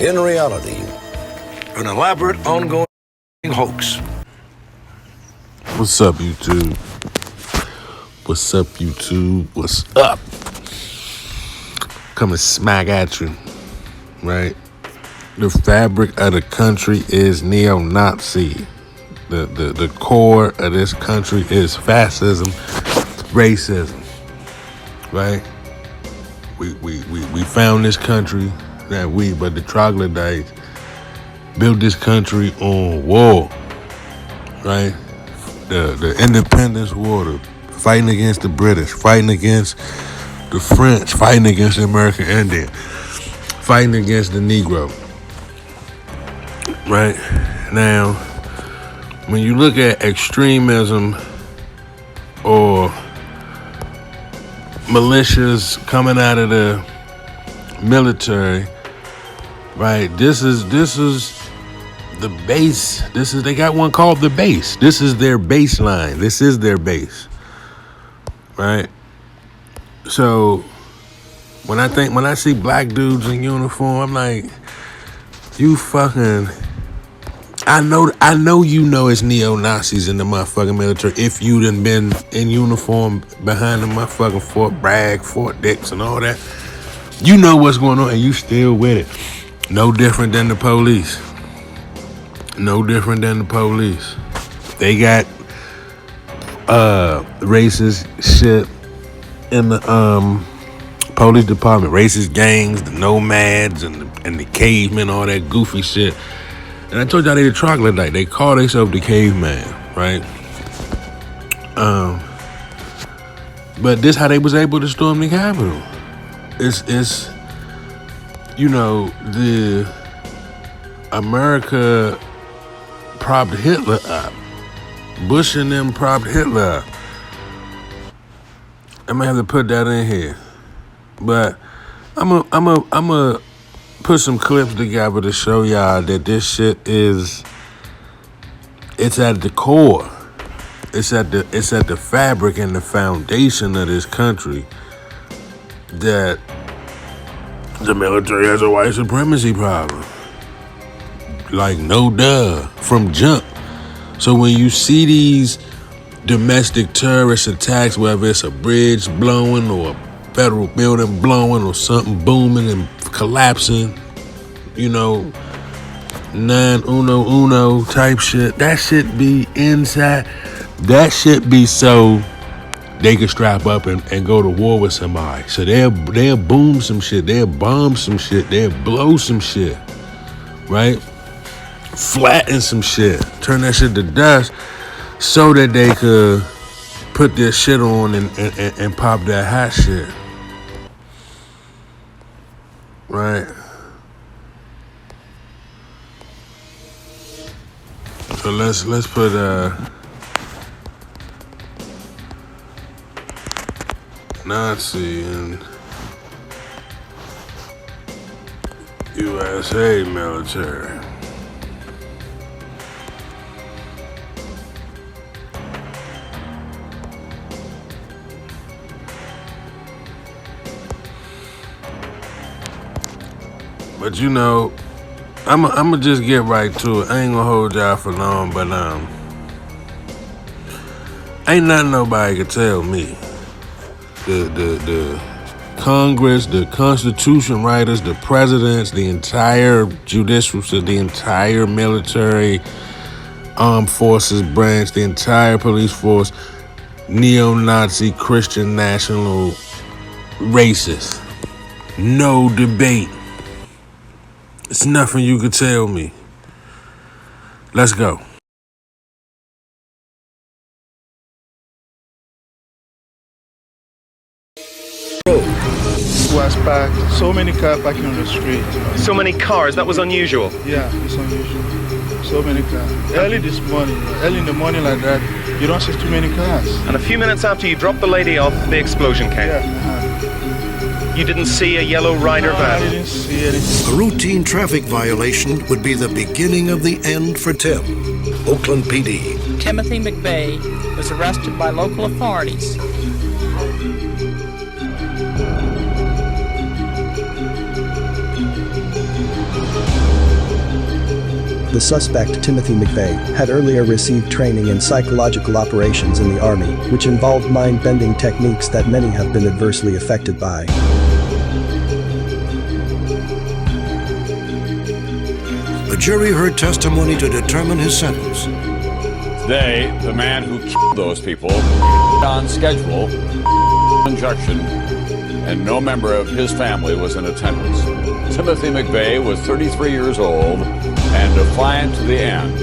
In reality, an elaborate ongoing hoax. What's up, YouTube? What's up, YouTube? What's up? Coming smack at you, right? The fabric of the country is neo-Nazi. The core of this country is fascism, racism, right? We found this country, but the troglodytes built this country on war, right? The independence war, fighting against the British, fighting against the French, fighting against the American Indian, fighting against the Negro, right? Now, when you look at extremism or militias coming out of the military, right? This is the base. They got one called the base. This is their baseline. This is their base, right? So when I see black dudes in uniform, I'm like, you fucking. I know you know it's neo-Nazis in the motherfucking military if you done been in uniform behind the motherfucking Fort Bragg, Fort Dix, and all that. You know what's going on, and you still with it. No different than the police. No different than the police. They got racist shit in the police department, racist gangs, the nomads, and the cavemen, all that goofy shit. And I told y'all they the troglodyte. They call themselves the caveman, right? But this how they was able to storm the Capitol. It's you know, the America propped Hitler up. Bush and them propped Hitler up. I might have to put that in here. But I'm a put some clips together to show y'all that this shit it's at the core. It's at the fabric and the foundation of this country that the military has a white supremacy problem. Like no duh, from jump. So when you see these domestic terrorist attacks, whether it's a bridge blowing or a federal building blowing or something booming and collapsing, you know, 911 type shit, that shit be inside. That shit be so they can strap up and go to war with somebody. So they'll boom some shit, they'll bomb some shit, they'll blow some shit, right? Flatten some shit, turn that shit to dust so that they could put their shit on and pop that hot shit. Right. So let's put Nazi and USA military. But you know, I'ma just get right to it. I ain't gonna hold y'all for long, but ain't nothing nobody can tell me. The Congress, the Constitution writers, the presidents, the entire judicial system, the entire military, armed forces branch, the entire police force, neo-Nazi, Christian national, racist. No debate. It's nothing you could tell me. Let's go. Was packed, so many cars parking on the street. So many cars, that was unusual. Yeah, it's unusual. So many cars. Early in the morning like that, you don't see too many cars. And a few minutes after you dropped the lady off, the explosion came. Yeah. You didn't see a yellow Ryder van? I didn't see anything. A routine traffic violation would be the beginning of the end for Tim. Oakland PD. Timothy McVeigh was arrested by local authorities. The suspect, Timothy McVeigh, had earlier received training in psychological operations in the Army, which involved mind-bending techniques that many have been adversely affected by. The jury heard testimony to determine his sentence. Today, the man who killed those people on schedule, injection, and no member of his family was in attendance. Timothy McVeigh was 33 years old and defiant to the end.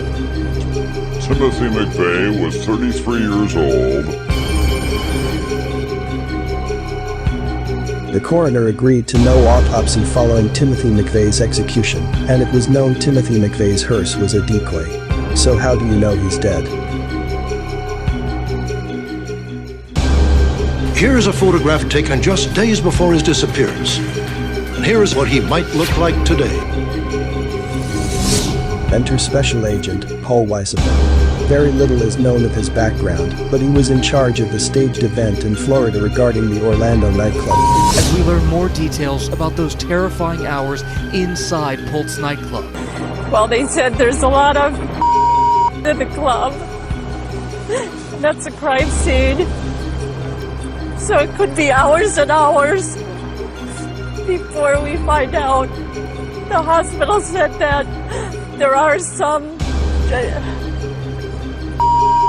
Timothy McVeigh was 33 years old. The coroner agreed to no autopsy following Timothy McVeigh's execution, and it was known Timothy McVeigh's hearse was a decoy. So how do you know he's dead? Here is a photograph taken just days before his disappearance. And here is what he might look like today. Enter Special Agent Paul Weisselman. Very little is known of his background, but he was in charge of the staged event in Florida regarding the Orlando nightclub. As we learn more details about those terrifying hours inside Pult's nightclub. Well, they said there's a lot of in the club. That's a crime scene. So it could be hours and hours before we find out. The hospital said that there are some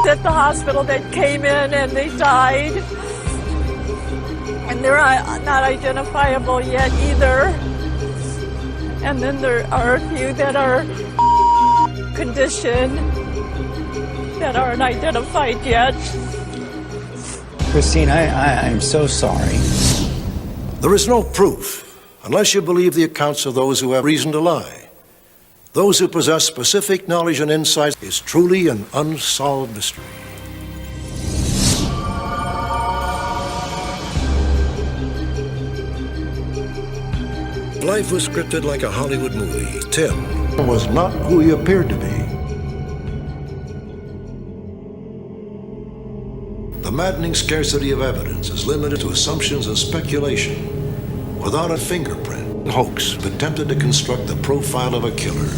at the hospital that came in and they died. And they're not identifiable yet either. And then there are a few that are condition that aren't identified yet. Christine, I'm so sorry. There is no proof, unless you believe the accounts of those who have reason to lie. Those who possess specific knowledge and insight is truly an unsolved mystery. Life was scripted like a Hollywood movie. Tim was not who he appeared to be. The maddening scarcity of evidence is limited to assumptions and speculation. Without a fingerprint, hoax attempted to construct the profile of a killer.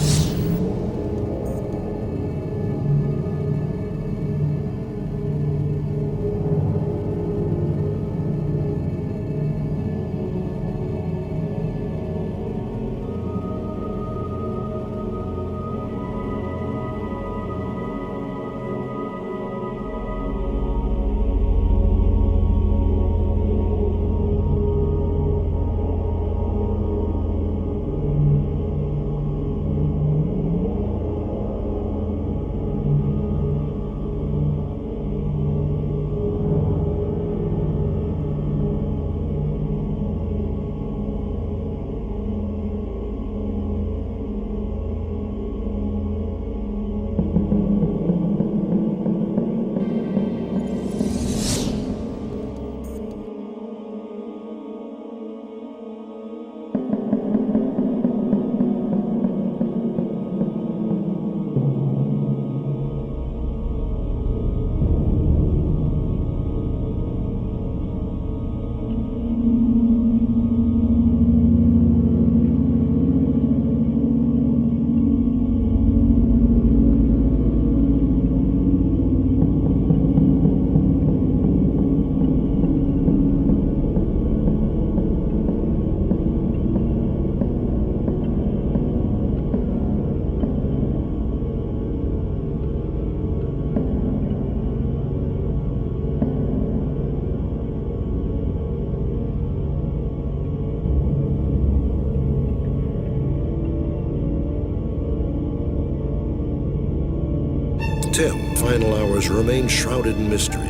Tim, final hours remain shrouded in mystery.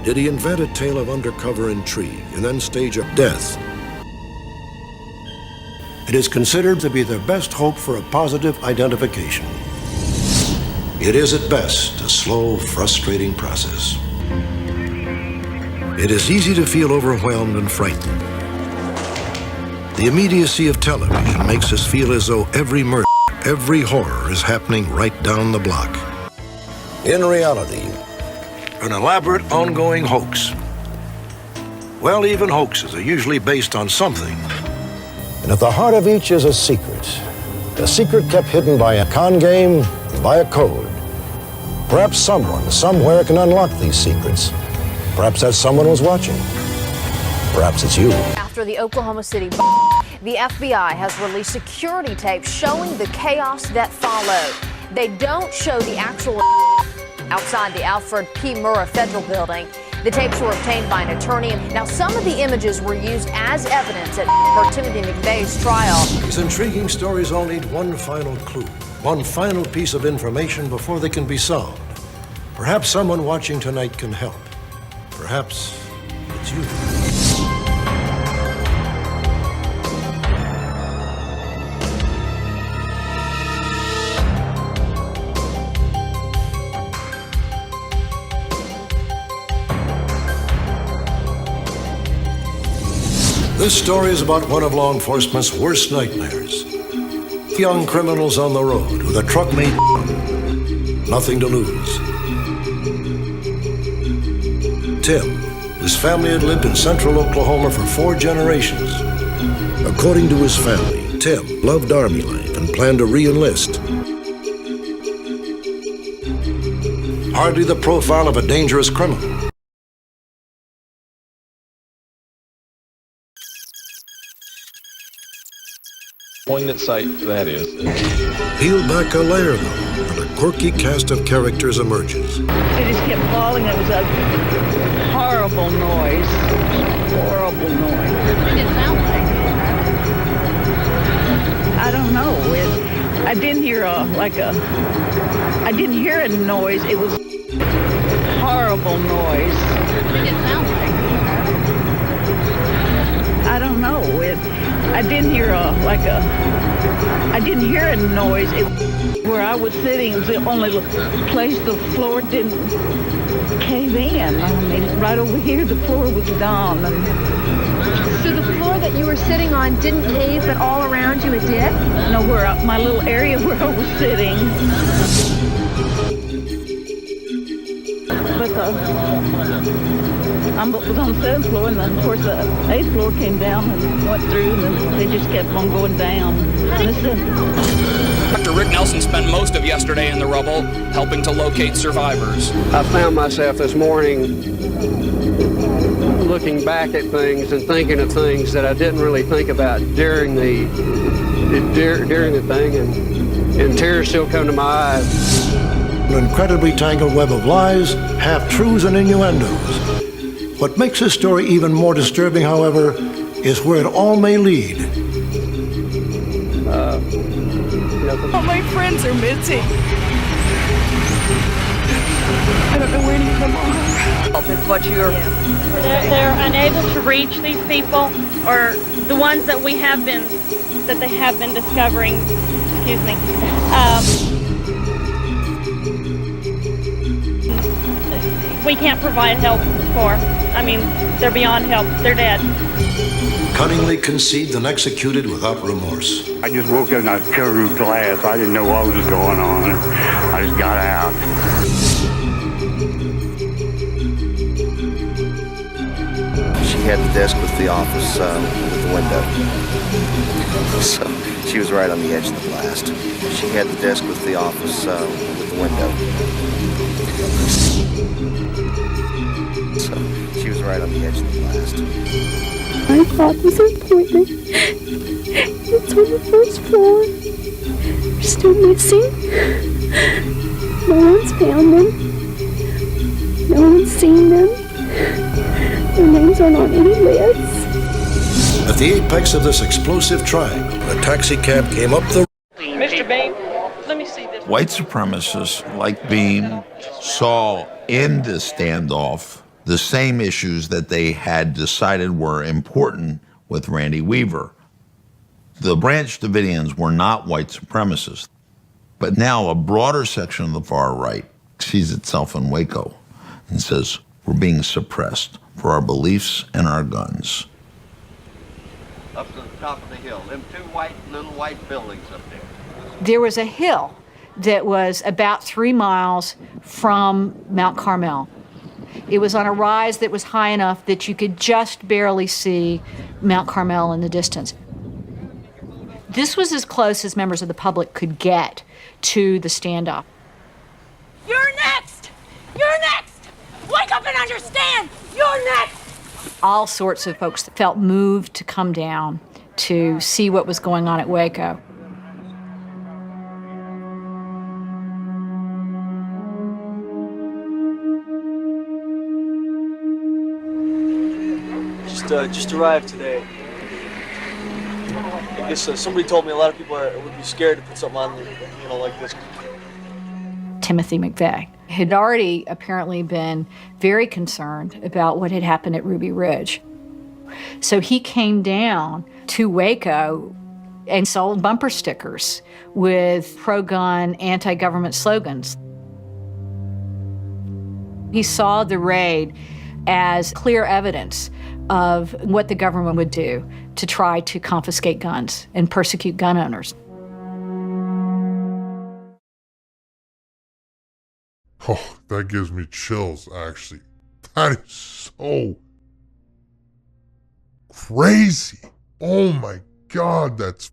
Did he invent a tale of undercover intrigue and then stage a death? It is considered to be their best hope for a positive identification. It is at best a slow, frustrating process. It is easy to feel overwhelmed and frightened. The immediacy of television makes us feel as though every murder, every horror is happening right down the block. In reality, an elaborate, ongoing hoax. Well, even hoaxes are usually based on something. And at the heart of each is a secret, A secret kept hidden by a con game, by a code. Perhaps someone, somewhere can unlock these secrets. Perhaps that someone was watching. Perhaps it's you. After the Oklahoma City bomb, the FBI has released security tape showing the chaos that followed. They don't show the actual outside the Alfred P. Murrah Federal Building. The tapes were obtained by an attorney. Now, some of the images were used as evidence at Timothy McVeigh's trial. These intriguing stories all need one final clue, one final piece of information before they can be solved. Perhaps someone watching tonight can help. Perhaps it's you. This story is about one of law enforcement's worst nightmares. Young criminals on the road with a truck made nothing to lose. Tim, his family had lived in central Oklahoma for 4 generations. According to his family, Tim loved Army life and planned to re-enlist. Hardly the profile of a dangerous criminal. Poignant sight that is. Peel back a layer, though, and a quirky cast of characters emerges. It just kept falling. It was a horrible noise. Horrible noise. What did it sound like? I don't know. I didn't hear I didn't hear a noise. It was horrible noise. What did it sound like? I don't know. I didn't hear I didn't hear a noise. Where I was sitting, it was the only place the floor didn't cave in. I mean, right over here, the floor was gone. So the floor that you were sitting on didn't cave, but all around you it did? No, my little area where I was sitting. But I was on the 7th floor, and then, of course, the 8th floor came down and went through, and then they just kept on going down. Dr. Rick Nelson spent most of yesterday in the rubble, helping to locate survivors. I found myself this morning looking back at things and thinking of things that I didn't really think about during the thing, and tears still come to my eyes. An incredibly tangled web of lies, half-truths, and innuendos. What makes this story even more disturbing, however, is where it all may lead. All my friends are missing. I don't know where any of them are. That's what you're... They're unable to reach these people, or the ones that they have been discovering, excuse me. We can't provide help for. I mean, they're beyond help. They're dead. Cunningly conceived and executed without remorse. I just woke up and I was covered with glass. I didn't know what was going on. I just got out. She had the desk with the office with the window. So she was right on the edge of the blast. She had the desk with the office with the window. So she was right on the edge of the blast. My father's appointment. It's on the 1st floor. They're still missing. No one's found them. No one's seen them. Their names aren't on any lists. At the apex of this explosive triangle, a taxi cab came up the... Mr. Bean, let me see this. White supremacists like Bean saw in this standoff the same issues that they had decided were important with Randy Weaver. The Branch Davidians were not white supremacists, but now a broader section of the far right sees itself in Waco and says, we're being suppressed for our beliefs and our guns. Up to the top of the hill, them two little white buildings up there. There was a hill that was about 3 miles from Mount Carmel. It was on a rise that was high enough that you could just barely see Mount Carmel in the distance. This was as close as members of the public could get to the standoff. You're next! You're next! Wake up and understand! You're next! All sorts of folks that felt moved to come down to see what was going on at Waco. Just arrived today. I guess somebody told me a lot of people would be scared to put something on, like this. Timothy McVeigh had already apparently been very concerned about what had happened at Ruby Ridge. So he came down to Waco and sold bumper stickers with pro-gun, anti-government slogans. He saw the raid as clear evidence of what the government would do to try to confiscate guns and persecute gun owners. Oh, that gives me chills, actually. That is so crazy. Oh my God, that's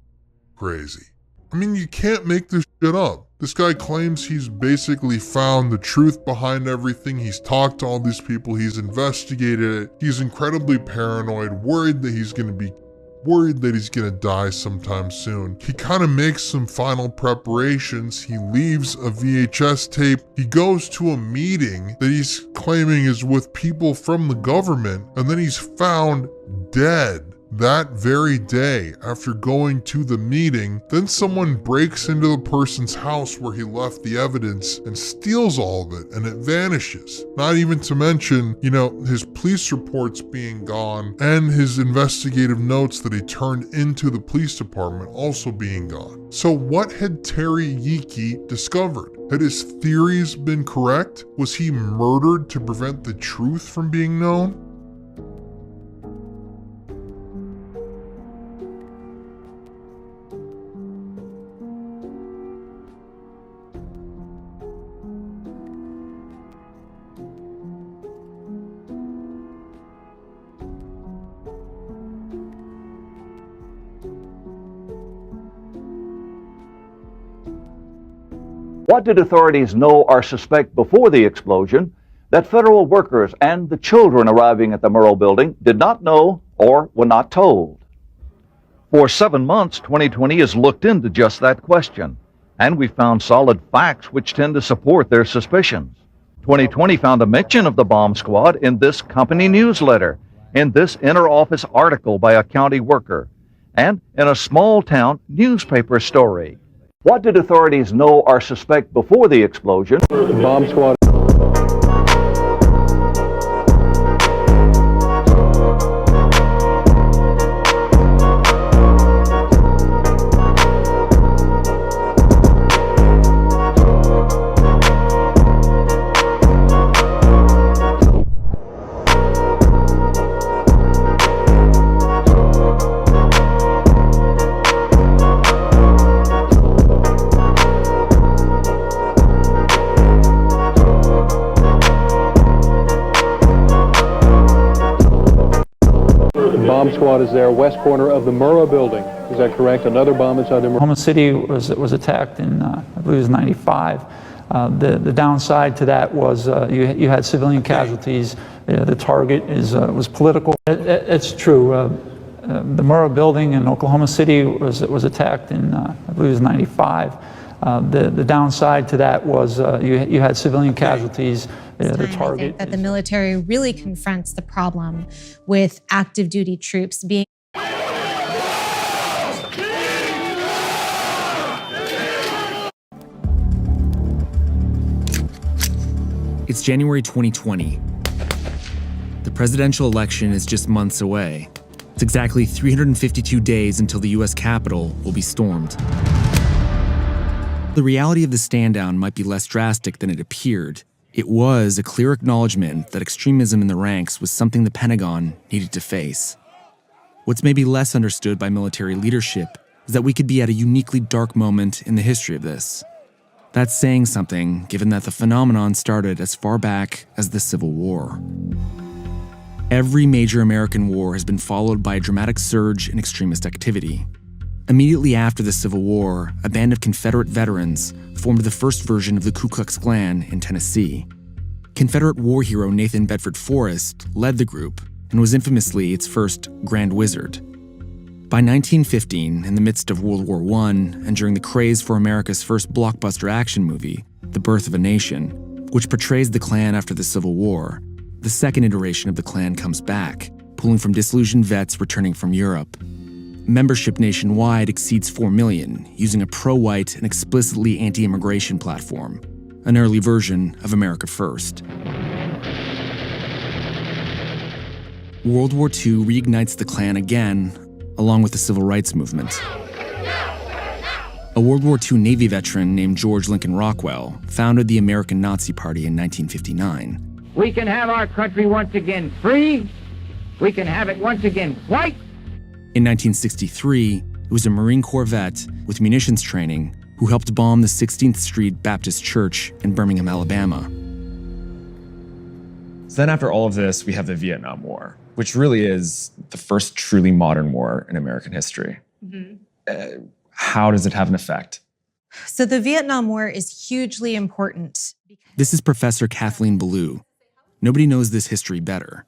crazy. I mean, you can't make this shit up. This guy claims he's basically found the truth behind everything. He's talked to all these people. He's investigated it. He's incredibly paranoid, worried that he's going to die sometime soon. He kind of makes some final preparations. He leaves a VHS tape. He goes to a meeting that he's claiming is with people from the government, and then he's found dead that very day after going to the meeting. Then someone breaks into the person's house where he left the evidence and steals all of it, and it vanishes. Not even to mention, his police reports being gone and his investigative notes that he turned into the police department also being gone. So what had Terry Yeeke discovered? Had his theories been correct? Was he murdered to prevent the truth from being known? What did authorities know or suspect before the explosion that federal workers and the children arriving at the Murrow building did not know or were not told? For 7 months, 2020 has looked into just that question, and we found solid facts which tend to support their suspicions. 2020 found a mention of the bomb squad in this company newsletter, in this inter-office article by a county worker, and in a small-town newspaper story. What did authorities know or suspect before the explosion? The bomb squad. Bomb squad is there, west corner of the Murrow building. Is that correct? Another bomb inside the Murrow. Oklahoma City was attacked in, I believe it was 95. The downside to that was you had civilian casualties. The target was political. It's true. The Murrow building in Oklahoma City was attacked in, I believe it was 95. The downside to that was you had civilian casualties. The target. I think that the military really confronts the problem with active duty troops being. It's January 2020. The presidential election is just months away. It's exactly 352 days until the U.S. Capitol will be stormed. The reality of the stand-down might be less drastic than it appeared. It was a clear acknowledgement that extremism in the ranks was something the Pentagon needed to face. What's maybe less understood by military leadership is that we could be at a uniquely dark moment in the history of this. That's saying something, given that the phenomenon started as far back as the Civil War. Every major American war has been followed by a dramatic surge in extremist activity. Immediately after the Civil War, a band of Confederate veterans formed the first version of the Ku Klux Klan in Tennessee. Confederate war hero Nathan Bedford Forrest led the group and was infamously its first Grand Wizard. By 1915, in the midst of World War I and during the craze for America's first blockbuster action movie, The Birth of a Nation, which portrays the Klan after the Civil War, the second iteration of the Klan comes back, pulling from disillusioned vets returning from Europe. Membership nationwide exceeds 4 million, using a pro-white and explicitly anti-immigration platform, an early version of America First. World War II reignites the Klan again, along with the Civil Rights Movement. A World War II Navy veteran named George Lincoln Rockwell founded the American Nazi Party in 1959. We can have our country once again free. We can have it once again white. In 1963, it was a Marine Corps vet with munitions training who helped bomb the 16th Street Baptist Church in Birmingham, Alabama. So then after all of this, we have the Vietnam War, which really is the first truly modern war in American history. How does it have an effect? So the Vietnam War is hugely important. This is Professor Kathleen Ballou. Nobody knows this history better.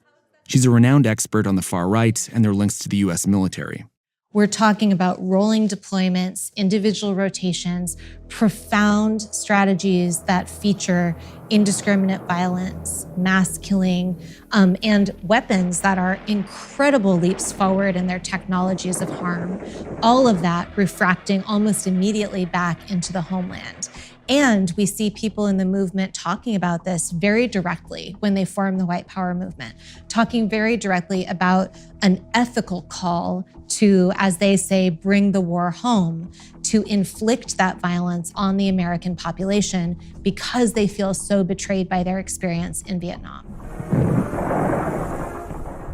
She's a renowned expert on the far right and their links to the US military. We're talking about rolling deployments, individual rotations, profound strategies that feature indiscriminate violence, mass killing, and weapons that are incredible leaps forward in their technologies of harm. All of that refracting almost immediately back into the homeland. And we see people in the movement talking about this very directly when they form the White Power movement, talking very directly about an ethical call to, as they say, bring the war home, to inflict that violence on the American population because they feel so betrayed by their experience in Vietnam.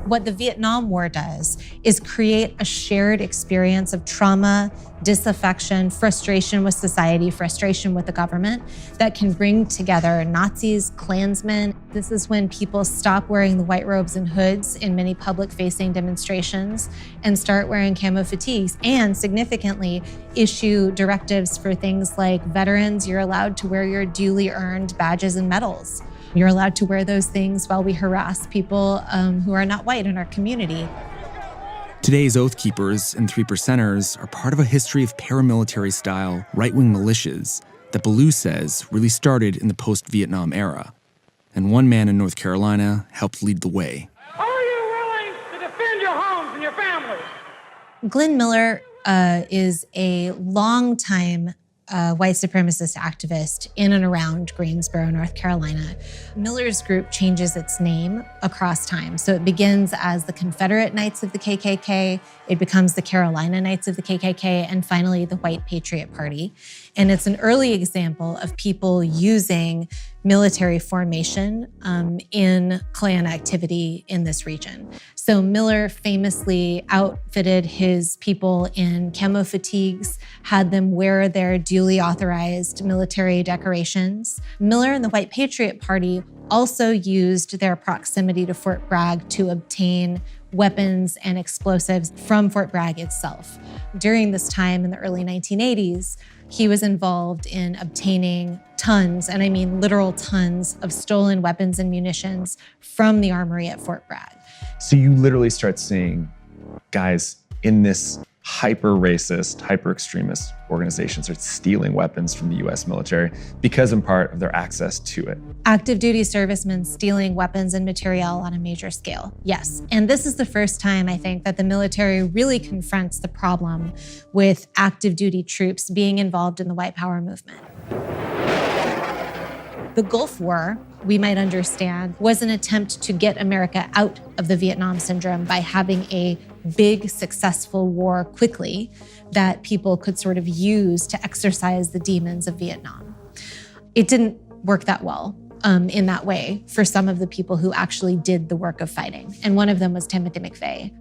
What the Vietnam War does is create a shared experience of trauma, disaffection, frustration with society, frustration with the government that can bring together Nazis, Klansmen. This is when people stop wearing the white robes and hoods in many public-facing demonstrations and start wearing camo fatigues, and significantly issue directives for things like veterans, you're allowed to wear your duly earned badges and medals. You're allowed to wear those things while we harass people who are not white in our community. Today's Oath Keepers and Three Percenters are part of a history of paramilitary-style right-wing militias that Ballou says really started in the post-Vietnam era. And one man in North Carolina helped lead the way. Are you willing to defend your homes and your families? Glenn Miller is a longtime white supremacist activist in and around Greensboro, North Carolina. Miller's group changes its name across time. So it begins as the Confederate Knights of the KKK, it becomes the Carolina Knights of the KKK, and finally the White Patriot Party. And it's an early example of people using military formation in Klan activity in this region. So Miller famously outfitted his people in camo fatigues, had them wear their duly authorized military decorations. Miller and the White Patriot Party also used their proximity to Fort Bragg to obtain weapons and explosives from Fort Bragg itself. During this time in the early 1980s, he was involved in obtaining tons, and I mean literal tons, of stolen weapons and munitions from the armory at Fort Bragg. So you literally start seeing guys in this hyper-racist, hyper-extremist organization start stealing weapons from the US military because in part of their access to it. Active duty servicemen stealing weapons and material on a major scale, yes. And this is the first time, I think, that the military really confronts the problem with active duty troops being involved in the white power movement. The Gulf War, we might understand, was an attempt to get America out of the Vietnam syndrome by having a big, successful war quickly that people could sort of use to exercise the demons of Vietnam. It didn't work that well in that way for some of the people who actually did the work of fighting. And one of them was Timothy McVeigh.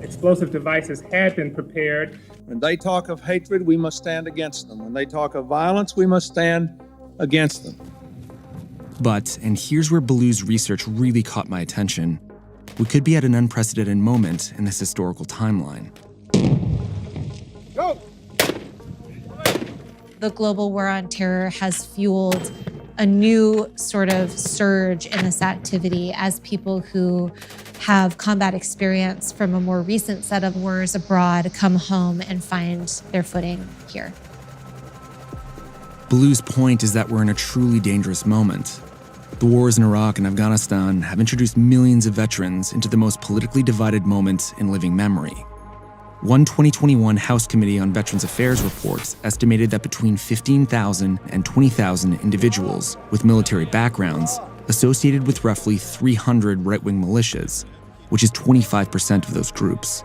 Explosive devices had been prepared. When they talk of hatred, we must stand against them. When they talk of violence, we must stand against them. But, and here's where Ballou's research really caught my attention, We could be at an unprecedented moment in this historical timeline. Go! The global war on terror has fueled a new sort of surge in this activity as people who have combat experience from a more recent set of wars abroad come home and find their footing here. Blue's point is that we're in a truly dangerous moment. The wars in Iraq and Afghanistan have introduced millions of veterans into the most politically divided moment in living memory. One 2021 House Committee on Veterans Affairs report estimated that between 15,000 and 20,000 individuals with military backgrounds associated with roughly 300 right-wing militias, which is 25% of those groups.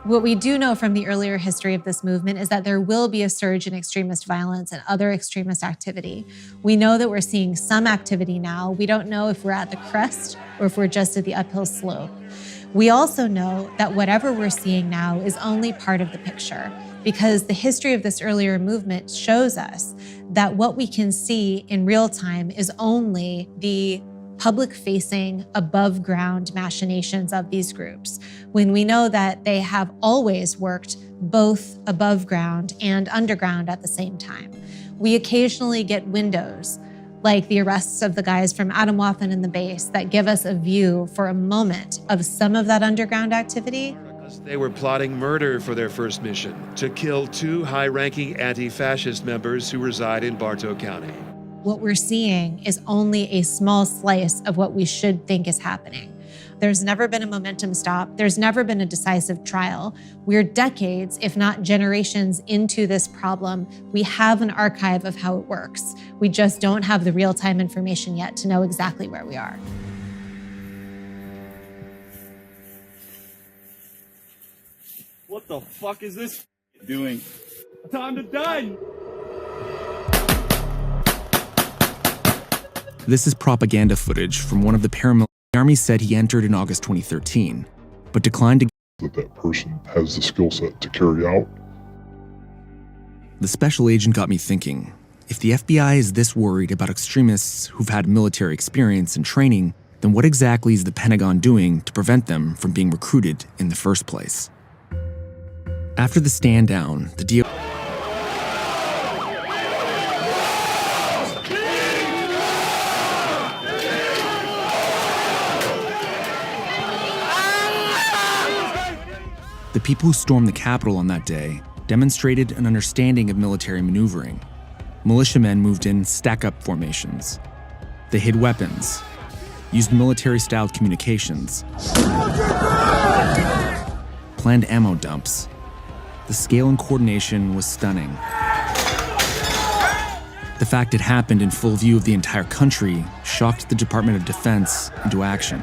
What we do know from the earlier history of this movement is that there will be a surge in extremist violence and other extremist activity. We know that we're seeing some activity now. We don't know if we're at the crest or if we're just at the uphill slope. We also know that whatever we're seeing now is only part of the picture, because the history of this earlier movement shows us that what we can see in real time is only the public-facing, above-ground machinations of these groups, when we know that they have always worked both above ground and underground at the same time. We occasionally get windows, like the arrests of the guys from Atomwaffen in the base, that give us a view for a moment of some of that underground activity. They were plotting murder for their first mission, to kill 2 high-ranking anti-fascist members who reside in Bartow County. What we're seeing is only a small slice of what we should think is happening. There's never been a momentum stop. There's never been a decisive trial. We're decades, if not generations, into this problem. We have an archive of how it works. We just don't have the real-time information yet to know exactly where we are. What the fuck is this doing? Time to die! This is propaganda footage from one of the paramilitary. The Army said he entered in August 2013, but declined to. That person has the skill set to carry out. The special agent got me thinking, if the FBI is this worried about extremists who've had military experience and training, then what exactly is the Pentagon doing to prevent them from being recruited in the first place? After the stand down, the DO. The people who stormed the Capitol on that day demonstrated an understanding of military maneuvering. Militiamen moved in stack-up formations. They hid weapons, used military-styled communications, planned ammo dumps. The scale and coordination was stunning. The fact it happened in full view of the entire country shocked the Department of Defense into action.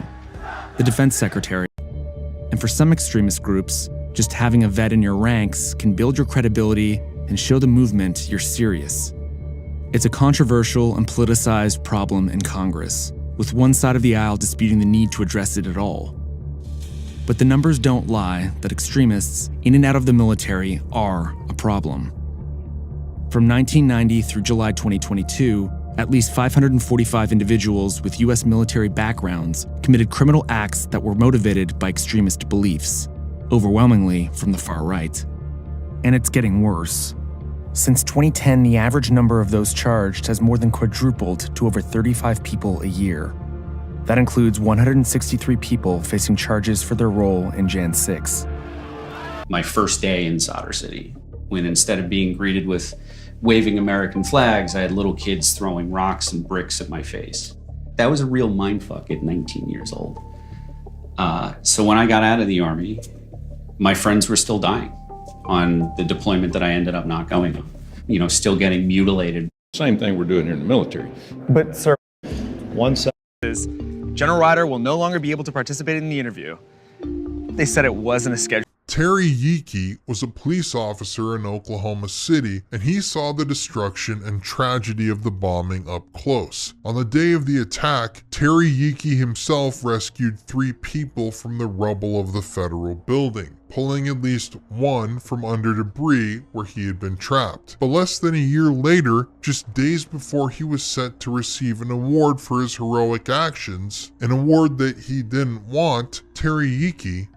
The Defense Secretary. And for some extremist groups, just having a vet in your ranks can build your credibility and show the movement you're serious. It's a controversial and politicized problem in Congress, with one side of the aisle disputing the need to address it at all. But the numbers don't lie that extremists in and out of the military are a problem. From 1990 through July 2022, at least 545 individuals with U.S. military backgrounds committed criminal acts that were motivated by extremist beliefs, overwhelmingly from the far right. And it's getting worse. Since 2010, the average number of those charged has more than quadrupled to over 35 people a year. That includes 163 people facing charges for their role in Jan 6. My first day in Solder City, when instead of being greeted with waving American flags, I had little kids throwing rocks and bricks at my face. That was a real mindfuck at 19 years old. So when I got out of the Army, my friends were still dying on the deployment that I ended up not going on. You know, still getting mutilated. Same thing we're doing here in the military. But sir, one side is General Ryder will no longer be able to participate in the interview. They said it wasn't a schedule. Terry Yeeke was a police officer in Oklahoma City, and he saw the destruction and tragedy of the bombing up close. On the day of the attack, Terry Yeeke himself rescued 3 people from the rubble of the federal building, pulling at least one from under debris where he had been trapped. But less than a year later, just days before he was set to receive an award for his heroic actions, an award that he didn't want, Terry Yeeke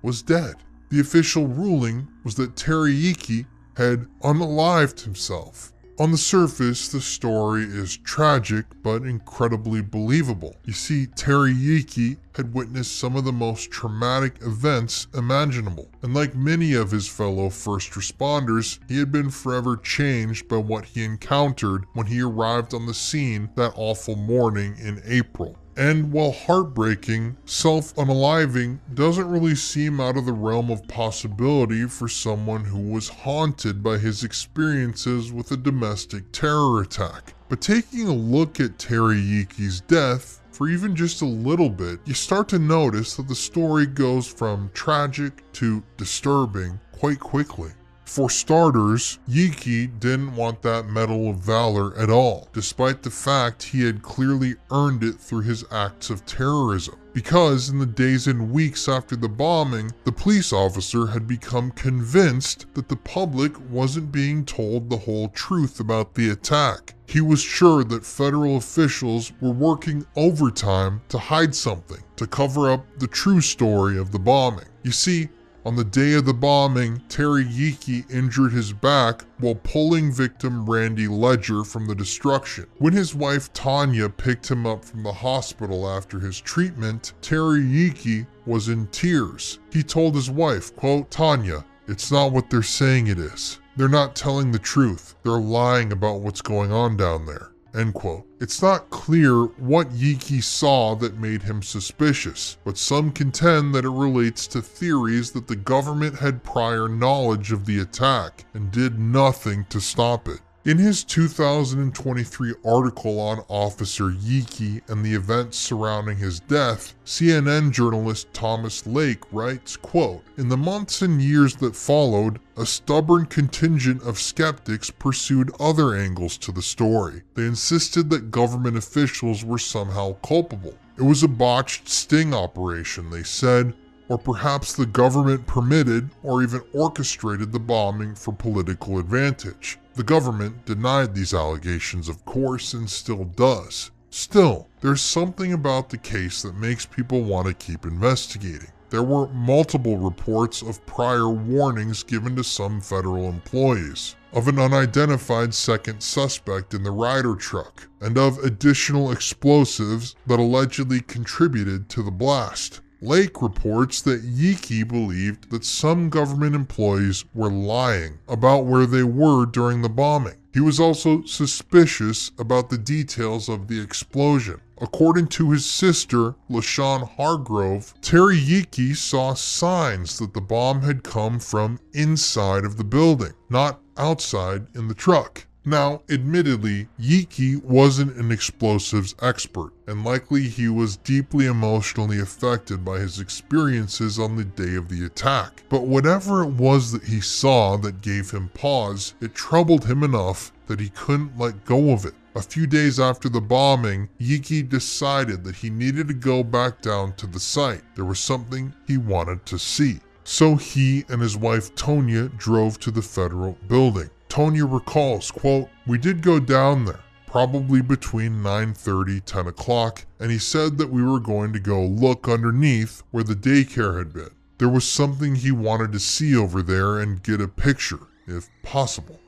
was dead. The official ruling was that Terry Yeeke had unalived himself. On the surface, the story is tragic but incredibly believable. You see, Terry Yeeke had witnessed some of the most traumatic events imaginable, and like many of his fellow first responders, he had been forever changed by what he encountered when he arrived on the scene that awful morning in April. And while heartbreaking, self-unaliving doesn't really seem out of the realm of possibility for someone who was haunted by his experiences with a domestic terror attack. But taking a look at Terry Yeeke's death, for even just a little bit, you start to notice that the story goes from tragic to disturbing quite quickly. For starters, Yeeke didn't want that Medal of Valor at all, despite the fact he had clearly earned it through his acts of terrorism. Because in the days and weeks after the bombing, the police officer had become convinced that the public wasn't being told the whole truth about the attack. He was sure that federal officials were working overtime to hide something, to cover up the true story of the bombing. You see, on the day of the bombing, Terry Yeeke injured his back while pulling victim Randy Ledger from the destruction. When his wife Tanya picked him up from the hospital after his treatment, Terry Yeeke was in tears. He told his wife, quote, "Tanya, it's not what they're saying it is. They're not telling the truth. They're lying about what's going on down there." End quote. It's not clear what Yeeke saw that made him suspicious, but some contend that it relates to theories that the government had prior knowledge of the attack and did nothing to stop it. In his 2023 article on Officer Yeeke and the events surrounding his death, CNN journalist Thomas Lake writes, quote, "In the months and years that followed, a stubborn contingent of skeptics pursued other angles to the story. They insisted that government officials were somehow culpable. It was a botched sting operation, they said, or perhaps the government permitted or even orchestrated the bombing for political advantage. The government denied these allegations, of course, and still does. Still, there's something about the case that makes people want to keep investigating. There were multiple reports of prior warnings given to some federal employees, of an unidentified second suspect in the Ryder truck, and of additional explosives that allegedly contributed to the blast. Lake reports that Yeeke believed that some government employees were lying about where they were during the bombing. He was also suspicious about the details of the explosion. According to his sister, LaShawn Hargrove, Terry Yeeke saw signs that the bomb had come from inside of the building, not outside in the truck. Now, admittedly, Yeeke wasn't an explosives expert, and likely he was deeply emotionally affected by his experiences on the day of the attack. But whatever it was that he saw that gave him pause, it troubled him enough that he couldn't let go of it. A few days after the bombing, Yeeke decided that he needed to go back down to the site. There was something he wanted to see. So he and his wife Tonya drove to the federal building. Tonya recalls, quote, "We did go down there, probably between 9:30, 10 o'clock, and he said that we were going to go look underneath where the daycare had been. There was something he wanted to see over there and get a picture, if possible."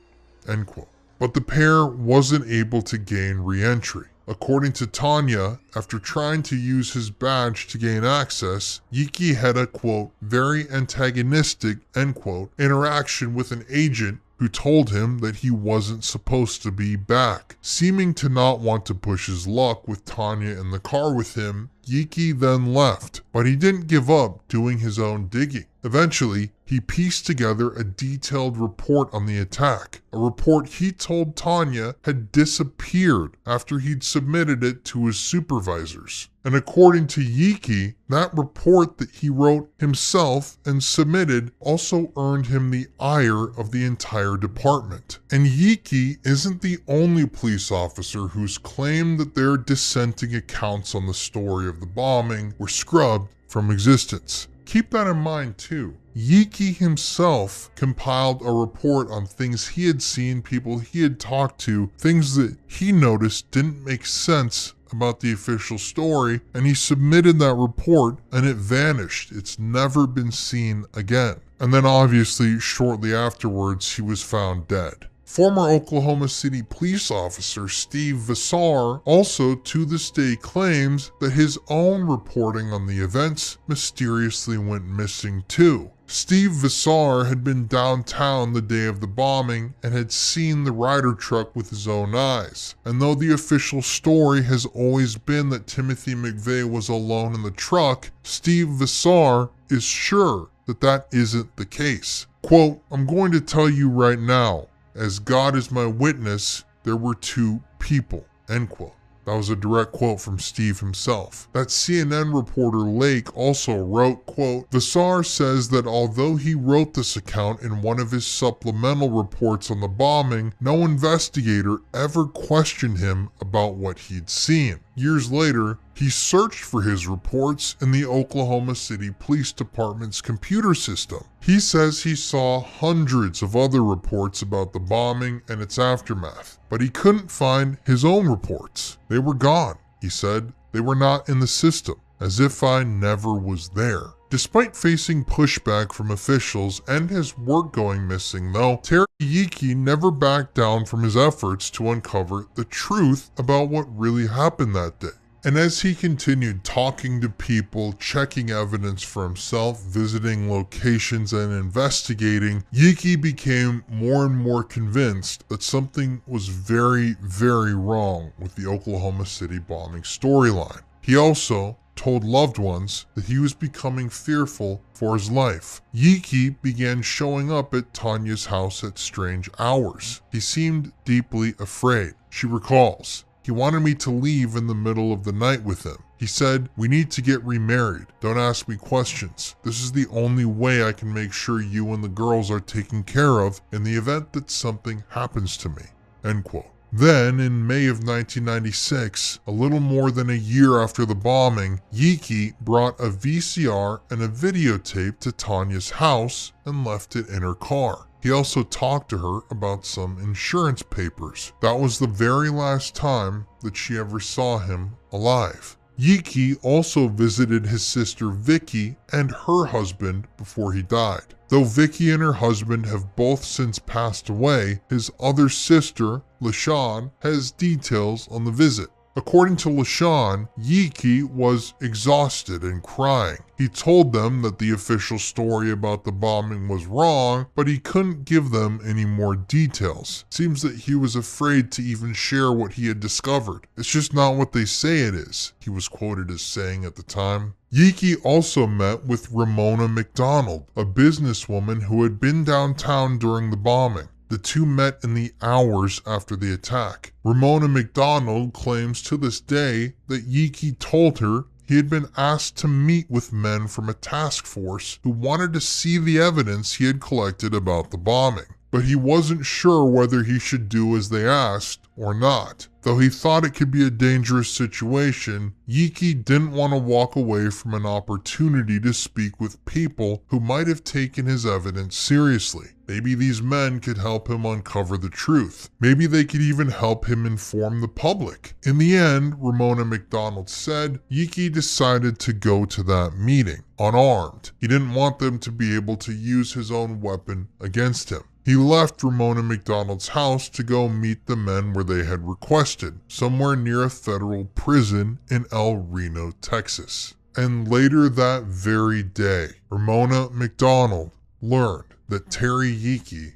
End quote. But the pair wasn't able to gain re-entry. According to Tanya, after trying to use his badge to gain access, Yeeke had a, quote, "very antagonistic," end quote, interaction with an agent who told him that he wasn't supposed to be back. Seeming to not want to push his luck with Tanya in the car with him, Yiki then left, but he didn't give up doing his own digging. Eventually, he pieced together a detailed report on the attack, a report he told Tanya had disappeared after he'd submitted it to his supervisors. And according to Yiki, that report that he wrote himself and submitted also earned him the ire of the entire department. And Yiki isn't the only police officer who's claimed that their dissenting accounts on the story of the bombing were scrubbed from existence. Keep that in mind too. Yiki himself compiled a report on things he had seen, people he had talked to, things that he noticed didn't make sense about the official story, and he submitted that report and it vanished. It's never been seen again. And then obviously shortly afterwards he was found dead. Former Oklahoma City police officer Steve Vassar also to this day claims that his own reporting on the events mysteriously went missing too. Steve Vassar had been downtown the day of the bombing and had seen the Ryder truck with his own eyes. And though the official story has always been that Timothy McVeigh was alone in the truck, Steve Vassar is sure that that isn't the case. Quote, "I'm going to tell you right now, as God is my witness, there were two people," end quote. That was a direct quote from Steve himself. That CNN reporter Lake also wrote, quote, "Vassar says that although he wrote this account in one of his supplemental reports on the bombing, no investigator ever questioned him about what he'd seen. Years later, he searched for his reports in the Oklahoma City Police Department's computer system. He says he saw hundreds of other reports about the bombing and its aftermath, but he couldn't find his own reports. They were gone, he said. They were not in the system, as if I never was there." Despite facing pushback from officials and his work going missing though, Terry Yiki never backed down from his efforts to uncover the truth about what really happened that day. And as he continued talking to people, checking evidence for himself, visiting locations and investigating, Yiki became more and more convinced that something was very, very wrong with the Oklahoma City bombing storyline. He also told loved ones that he was becoming fearful for his life. Yiki began showing up at Tanya's house at strange hours. He seemed deeply afraid. She recalls, "He wanted me to leave in the middle of the night with him. He said, 'We need to get remarried. Don't ask me questions. This is the only way I can make sure you and the girls are taken care of in the event that something happens to me.'" End quote. Then, in May of 1996, a little more than a year after the bombing, Yiki brought a VCR and a videotape to Tanya's house and left it in her car. He also talked to her about some insurance papers. That was the very last time that she ever saw him alive. Yiki also visited his sister Vicky and her husband before he died. Though Vicky and her husband have both since passed away, his other sister, LaShawn, has details on the visit. According to LaShawn, Yiki was exhausted and crying. He told them that the official story about the bombing was wrong, but he couldn't give them any more details. Seems that he was afraid to even share what he had discovered. "It's just not what they say it is," he was quoted as saying at the time. Yiki also met with Ramona McDonald, a businesswoman who had been downtown during the bombing. The two met in the hours after the attack. Ramona McDonald claims to this day that Yiki told her he had been asked to meet with men from a task force who wanted to see the evidence he had collected about the bombing. But he wasn't sure whether he should do as they asked or not. Though he thought it could be a dangerous situation, Yiki didn't want to walk away from an opportunity to speak with people who might have taken his evidence seriously. Maybe these men could help him uncover the truth. Maybe they could even help him inform the public. In the end, Ramona McDonald said, Yiki decided to go to that meeting, unarmed. He didn't want them to be able to use his own weapon against him. He left Ramona McDonald's house to go meet the men where they had requested, somewhere near a federal prison in El Reno, Texas. And later that very day, Ramona McDonald learned that Terry Yiki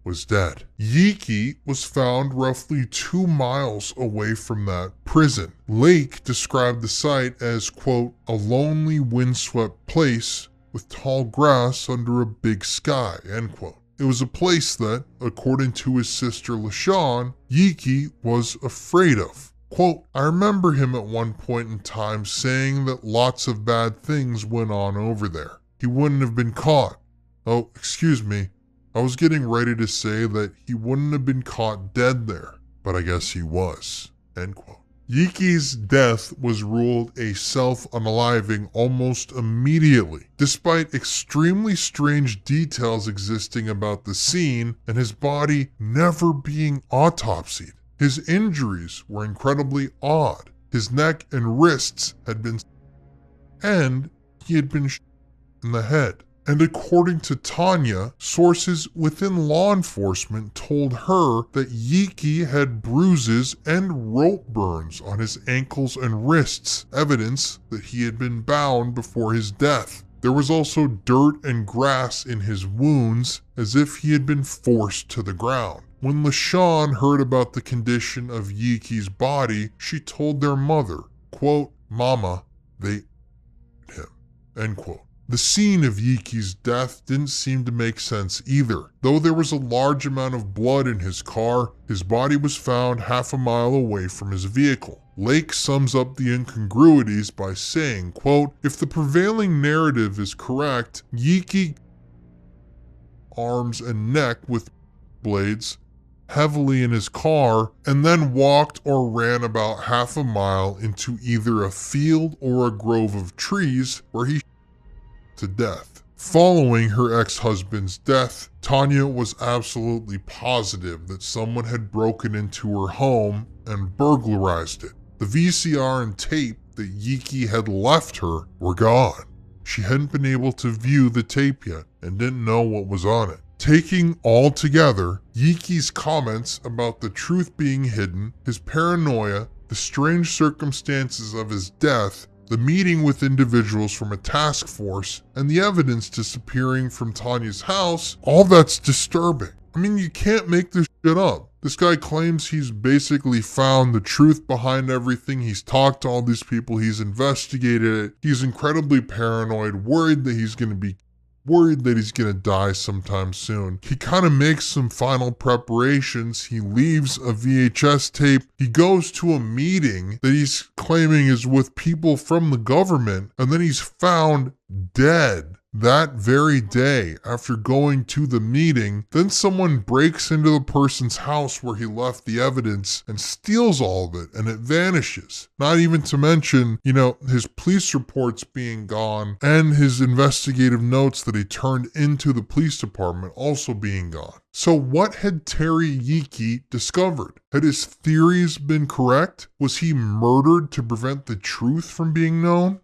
was dead. Yeeki was found roughly 2 miles away from that prison. Lake described the site as, quote, a lonely windswept place with tall grass under a big sky, end quote. It was a place that, according to his sister LaShawn, Yeeki was afraid of. Quote, I remember him at one point in time saying that lots of bad things went on over there. He wouldn't have been caught. Oh, excuse me. I was getting ready to say that he wouldn't have been caught dead there, but I guess he was, end quote. Yeeky's death was ruled a self-unaliving almost immediately, despite extremely strange details existing about the scene and his body never being autopsied. His injuries were incredibly odd. His neck and wrists had been, and he had been shot in the head. And according to Tanya, sources within law enforcement told her that Yeeki had bruises and rope burns on his ankles and wrists, evidence that he had been bound before his death. There was also dirt and grass in his wounds, as if he had been forced to the ground. When LaShawn heard about the condition of Yeeky's body, she told their mother, quote, Mama, they him, end quote. The scene of Yeeky's death didn't seem to make sense either. Though there was a large amount of blood in his car, his body was found half a mile away from his vehicle. Lake sums up the incongruities by saying, quote, if the prevailing narrative is correct, Yeeky arms and neck with blades heavily in his car and then walked or ran about half a mile into either a field or a grove of trees where he to death. Following her ex-husband's death, Tanya was absolutely positive that someone had broken into her home and burglarized it. The VCR and tape that Yeeki had left her were gone. She hadn't been able to view the tape yet and didn't know what was on it. Taking all together, Yeeky's comments about the truth being hidden, his paranoia, the strange circumstances of his death, the meeting with individuals from a task force, and the evidence disappearing from Tanya's house, all that's disturbing. I mean, you can't make this shit up. This guy claims he's basically found the truth behind everything. He's talked to all these people. He's investigated it. He's incredibly paranoid, worried that he's going to die sometime soon. He kind of makes some final preparations. He leaves a VHS tape. He goes to a meeting that he's claiming is with people from the government, and then he's found dead that very day after going to the meeting. Then someone breaks into the person's house where he left the evidence and steals all of it, and it vanishes. Not even to mention, his police reports being gone and his investigative notes that he turned into the police department also being gone. So what had Terry Yeeki discovered? Had his theories been correct? Was he murdered to prevent the truth from being known?